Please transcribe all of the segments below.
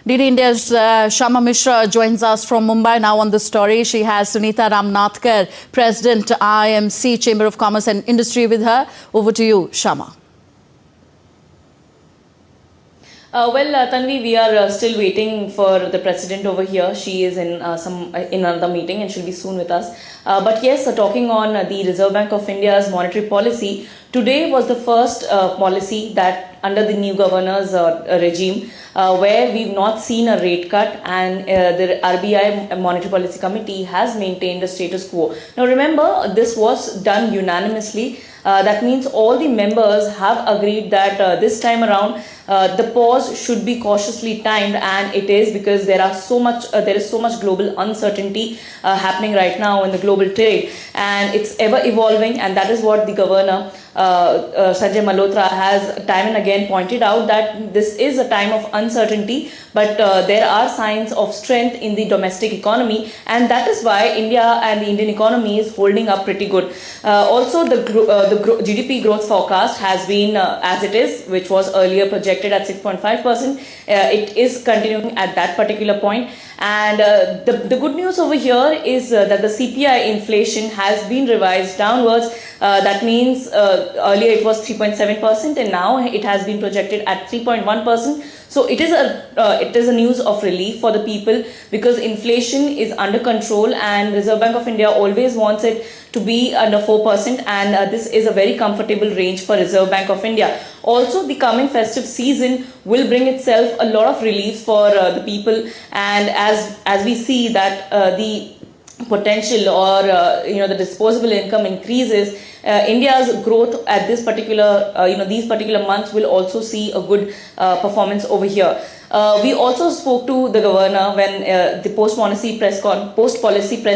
DD India's Shama Mishra joins us from Mumbai now on the story. She has Sunita Ramnathkar, President IMC Chamber of Commerce and Industry with her. Over to you, Shama. Tanvi, we are still waiting for the president over here. She is in another meeting and she'll be soon with us. But yes, talking on the Reserve Bank of India's monetary policy, today was the first policy that under the new governor's regime where we've not seen a rate cut, and the RBI Monetary Policy Committee has maintained the status quo. Now remember, this was done unanimously. That means all the members have agreed that this time around the pause should be cautiously timed, and it is because there is so much global uncertainty happening right now in the global trade, and it's ever evolving, and that is what the governor Sanjay Malhotra has time and again pointed out, that this is a time of uncertainty, but there are signs of strength in the domestic economy, and that is why India and the Indian economy is holding up pretty good. Also, the GDP growth forecast has been as it is, which was earlier projected at 6.5%. It is continuing at that particular point. And the good news over here is that the CPI inflation has been revised downwards. That means earlier it was 3.7% and now it has been projected at 3.1%. So it is a news of relief for the people, because inflation is under control and Reserve Bank of India always wants it to be under 4%, and this is a very comfortable range for Reserve Bank of India. Also, the coming festive season will bring itself a lot of relief for the people, and as we see that the potential or the disposable income increases, India's growth at this particular these particular months will also see a good performance over here. We also spoke to the governor when the post-policy press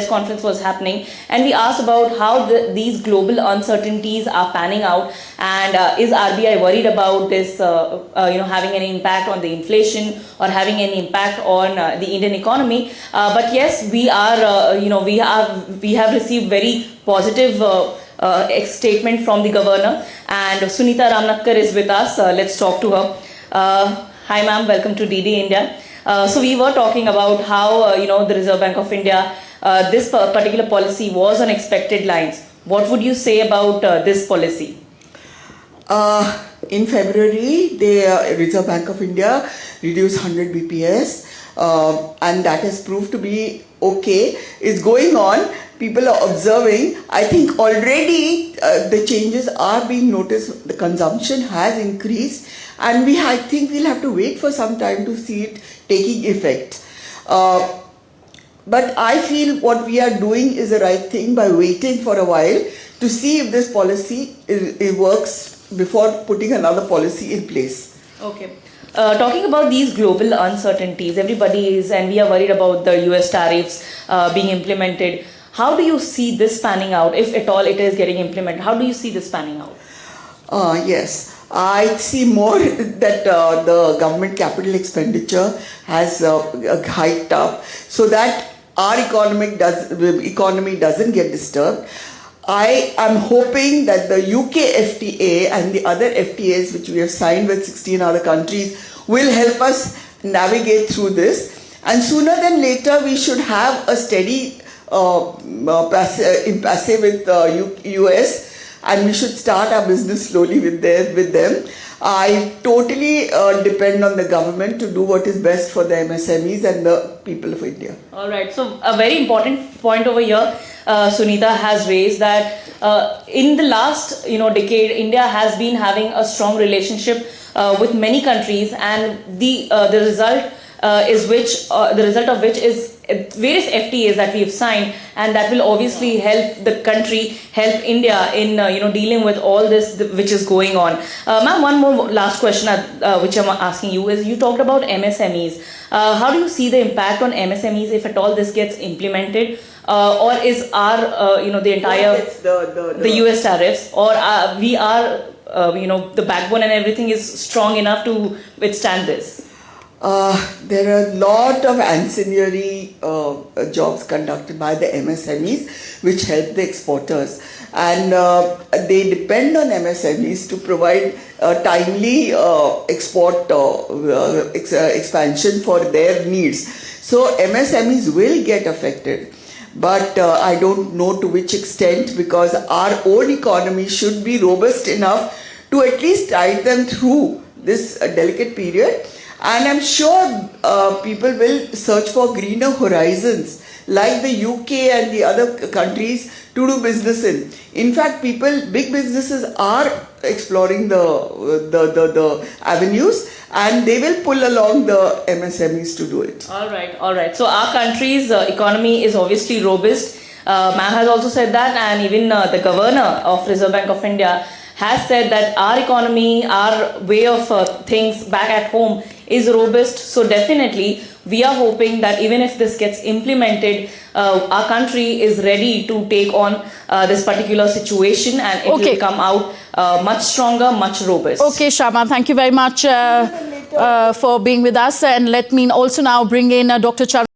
conference was happening, and we asked about how these global uncertainties are panning out, and is RBI worried about this having any impact on the inflation or having any impact on the Indian economy. But yes, we are we have received very positive statement from the governor, and Sunita Ramnathkar is with us. Let's talk to her. Hi ma'am, welcome to DD India. So we were talking about how the Reserve Bank of India, this particular policy was on expected lines. What would you say about this policy? In February, the Reserve Bank of India reduced 100 BPS, and that has proved to be okay. It's going on. People are observing. I think already the changes are being noticed. The consumption has increased, and I think we'll have to wait for some time to see it taking effect. But I feel what we are doing is the right thing by waiting for a while to see if this policy it works before putting another policy in place. Okay. Talking about these global uncertainties, everybody is, and we are worried about the US tariffs being implemented. How do you see this panning out, if at all it is getting implemented? How do you see this panning out? Yes, I see more that the government capital expenditure has hiked up so that our economy doesn't get disturbed. I am hoping that the UK FTA and the other FTAs which we have signed with 16 other countries will help us navigate through this, and sooner than later we should have a steady impasse with US, and we should start our business slowly with them. I totally depend on the government to do what is best for the MSMEs and the people of India. All right. So a very important point over here, Sunita has raised that in the last decade, India has been having a strong relationship with many countries, and the result of which is various FTAs that we have signed, and that will obviously help the country, help India in dealing with all this which is going on. Ma'am, one more last question which I'm asking you is, you talked about MSMEs. How do you see the impact on MSMEs if at all this gets implemented, or is our the entire the US tariffs, or we are the backbone and everything is strong enough to withstand this? There are a lot of ancillary jobs conducted by the MSMEs which help the exporters, and they depend on MSMEs to provide timely export expansion for their needs. So MSMEs will get affected, but I don't know to which extent, because our own economy should be robust enough to at least tide them through this delicate period. And I'm sure people will search for greener horizons like the UK and the other countries to do business in. In fact, big businesses are exploring the avenues, and they will pull along the MSMEs to do it. All right. So our country's economy is obviously robust. Ma'am has also said that, and even the governor of Reserve Bank of India has said that our economy, our way of things back at home is robust. So definitely we are hoping that even if this gets implemented, our country is ready to take on this particular situation, and it will come out much stronger, much robust. Okay, Shama, thank you very much for being with us. And let me also now bring in Dr. Charan.